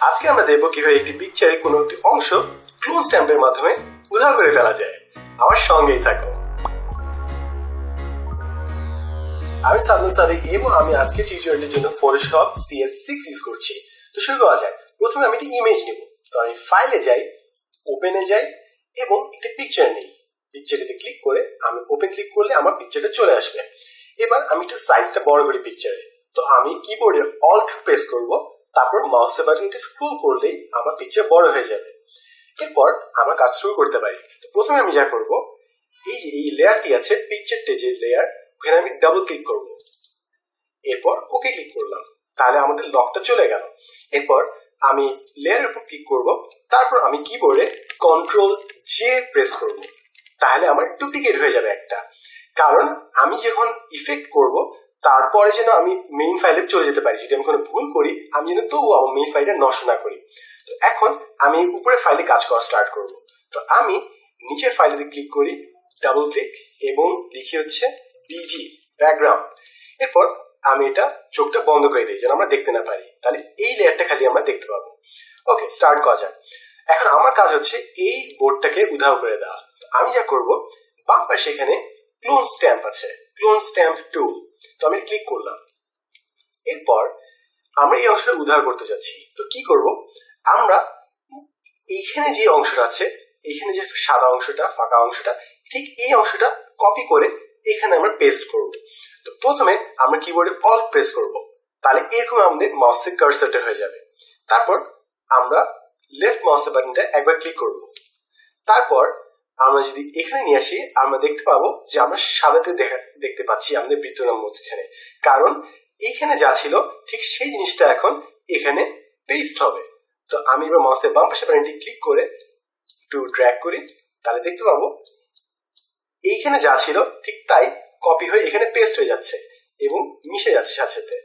আজকে আমরা দেখব কিভাবে একটি পিকচারে কোনো একটি অংশ ক্লোন স্ট্যাম্পের মাধ্যমে উধাও করে ফেলা যায়। আমার সঙ্গেই থাকো। আমি সাদনুল সাদিক এবং আমি আজকে টিউটোরিয়ালের জন্য ফটোশপ CS6 ইউজ করছি। তো শুরু করা যায়। প্রথমে আমি একটি ইমেজ নেব। তো আমি ফাইলে যাই, ওপেনে যাই এবং একটি পিকচার নিই। পিকচারটিতে ক্লিক করে আমি ওপেন ক্লিক করলে আমার পিকচারটা চলে আসবে। এবার আমি একটু সাইজটা বড় করি পিকচারে। তো আমি কিবোর্ডে অল্ট প্রেস করব, তারপর মাউসের বাটনটি স্ক্রল করলেই আমার পিকচার বড় হয়ে যাবে। এরপর আমরা কাজ শুরু করতে পারি। তো প্রথমে আমি যা করব, এই যে এই লেয়ারটি আছে পিকচারটি যে লেয়ার, ওখানে আমি ডাবল ক্লিক করব। এরপর ওকে ক্লিক করলাম, তাহলে আমাদের লকটা চলে গেল। এরপর আমি লেয়ারের উপর ক্লিক করব, তারপর আমি কিবোর্ডে Ctrl+J প্রেস করব, তাহলে আমার ডুপ্লিকেট হয়ে যাবে একটা। কারণ আমি যখন ইফেক্ট করব তারপরে যেন আমি মেইন ফাইলে চলে যেতে পারি। যদি আমি কোনো ভুল করি আমি যেন তবুও আমার মেইন ফাইলটা নষ্ট না করি। তো এখন আমি উপরে ফাইলে কাজ করা স্টার্ট করব। তো আমি নিচের ফাইলে ক্লিক করি, ডাবল ক্লিক এবং লিখি হচ্ছে BG ব্যাকগ্রাউন্ড। এরপর আমি এটা চোখটা বন্ধ করে দিই যেন আমরা দেখতে না পারি, তাহলে এই লেয়ারটা খালি আমরা দেখতে পাবো। ওকে, স্টার্ট করা যাক। এখন আমার কাজ হচ্ছে এই বোর্ডটাকে উধাও করে দেওয়া। আমি যা করব, বাম পাশে এখানে ক্লোন স্ট্যাম্প আছে, ক্লোন স্ট্যাম্প টুল। তো আমি ক্লিক করলাম। এরপর আমরা এই অংশটা উদ্ধার করতে যাচ্ছি। তো কি করব, আমরা এইখানে যে অংশটা আছে, এইখানে যে সাদা অংশটা, ফাঁকা অংশটা, ঠিক এই অংশটা কপি করে এখানে আমরা পেস্ট করব। তো প্রথমে আমরা কিবোর্ডে অল্ট প্রেস করব, তাহলে এরকম আমাদের মাউসের কার্সারটা হয়ে যাবে। তারপর আমরা লেফট মাউসের বাটনটা একবার ক্লিক করব। তারপর আমরা যদি এখানে নিয়ে আসি, আমরা দেখতে পাবো যে আমরা সাদাতে দেখতে পাচ্ছি আমাদের বৃত্তনাম এখানে। কারণ এইখানে যা ছিল ঠিক সেই জিনিসটা এখন এখানে পেস্ট হবে। তো আমি এবার মাউসের বাম পাশে বাটনটি ক্লিক করে একটু ড্র্যাগ করি, তাহলে দেখতে পাবো এইখানে যা ছিল ঠিক তাই কপি হয়ে এখানে পেস্ট হয়ে যাচ্ছে এবং মিশে যাচ্ছে সাথে সাথে।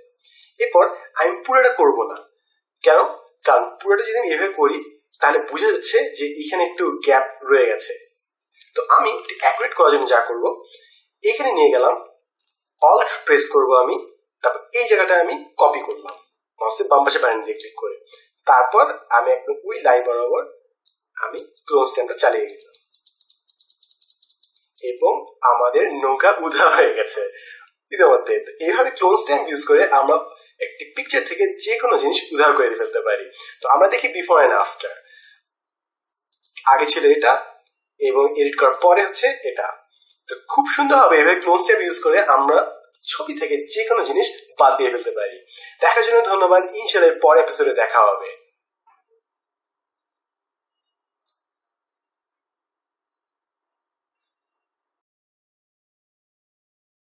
এরপর আমি পুরোটা করব না, কেন? কারণ পুরোটা যদি আমি এভাবে করি তাহলে বোঝা যাচ্ছে যে এখানে একটু গ্যাপ রয়ে গেছে। তো আমি অ্যাকুরেট করার জন্য যা করব, এখানে নিয়ে গেলাম, অল্ট প্রেস করব আমি, তারপর এই জায়গাটা আমি কপি করলাম মাউসের বাম পাশে বাটন দিয়ে ক্লিক করে। তারপর আমি একদম ওই লাইন বরাবর আমি ক্লোন স্ট্যাম্পটা চালিয়ে গেলাম এবং আমাদের নৌকা উধাও হয়ে গেছে ইতিমধ্যে। এইভাবে ক্লোন স্ট্যাম্প ইউজ করে আমরা একটি পিকচার থেকে যে কোনো জিনিস উধাও করে ফেলতে পারি। তো আমরা দেখি বিফোর এন্ড আফটার। আগে ছিল এটা এবং এডিট করার পরে হচ্ছে এটা। তো খুব সুন্দর হবে এভাবে ক্লোন স্ট্যাম্প ইউজ করে আমরা ছবি থেকে যে কোনো জিনিস বাদ দিয়ে ফেলতে পারি। দেখার জন্য ধন্যবাদ। ইনশাআল্লাহ পরের এপিসোডে দেখা হবে।